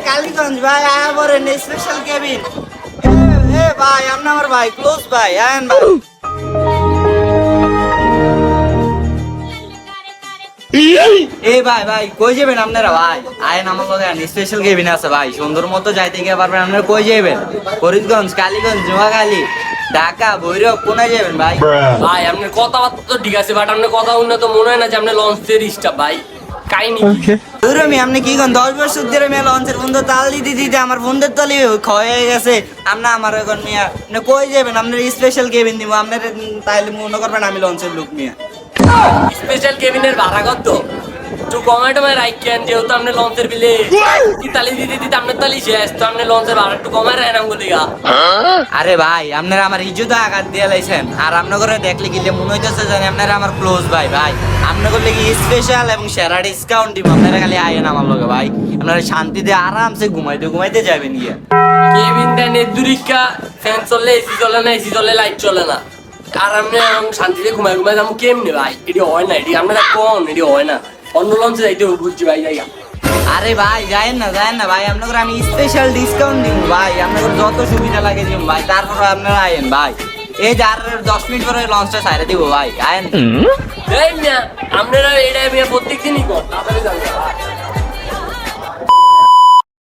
কালীগঞ্জ ভাই আয়া বলেন স্পেশাল কেবিন। এ ভাই আপনি আমার ভাই ক্লোজ ভাই আয়েন ভাই। এই ভাই ভাই কই যাবেন আপনারা ভাই? আয়েন আমার লগে স্পেশাল কেবিন আছে ভাই, সুন্দর মতো যাইতে গিয়ে পারবেন। আপনারা কই যাবেন? ফরিদগঞ্জ, কালীগঞ্জ, নোয়াখালী, ঢাকা, ভৈরব, কোনায় যাবেন ভাই? ভাই আপনার কথাবার্তা তো ঠিক আছে, বাট আপনার কথা শুনে তো মনে হয় না যে আপনি লঞ্চের স্টাফ ভাই। কাহিনী কি? ধরুন আপনি কি কোন 10 বছর ধরে মেয়ে লঞ্চের বন্ধু তাল দিতে দিতে আমার বন্ধুর তলি ক্ষয় হয়ে গেছে। আপনি আমার এখন মিয়া আপনি কই যাবেন? আপনার স্পেশাল কেবিন দিব আপনার, তাইলে মনে করবেন আমি লঞ্চের লোক মিয়া। স্পেশাল কেবিনের ভাড়া কত? একটু কমায় টমায় রাখেন, যেহেতু আপনি লঞ্চের বিলে তালি দিতে দিতে আপনার তালি শেষ, তো আপনি লঞ্চের ভাড়া একটু কমায় রাখেন আমগো দিঘা। আরে ভাই আপনারা আমার ইজ্জত আঘাত দিয়ে লাইছেন, আর আপনার করে দেখলে গেলে মনে হইতেছে জানি আপনারা আমার ক্লোজ ভাই। ভাই আপনার করলে কি স্পেশাল এবং সেরা ডিসকাউন্ট দিব। আপনারা খালি আইয়েন আমার লগে ভাই, আপনারা শান্তিতে আরামসে ঘুমাইতে ঘুমাইতে যাবেন গিয়া। কেবিন দেন দুরিকা, ফ্যান চললে এসি চলে না, এসি চললে লাইট চলে না, আর আপনি শান্তিতে ঘুমাই ঘুমাই যাবো কেমনি ভাই? এটি হয় না, এটি আপনারা কোন এটি হয় না। অন্য লঞ্চে যাইতে বুঝছি ভাই জায়গা। আরে ভাই যায়েন না ভাই, আপনাদের আমি স্পেশাল ডিসকাউন্ট দিব ভাই, আপনাদের যত সুবিধা লাগে দিব ভাই। তারপর আপনারা আইয়েন ভাই, এই যে আর 10 মিনিট পরে লঞ্চটা ছাইরে দিব ভাই, আইয়েন। এই না আপনারা এটা প্রত্যেক দিনই কর, তাড়াতাড়ি যান।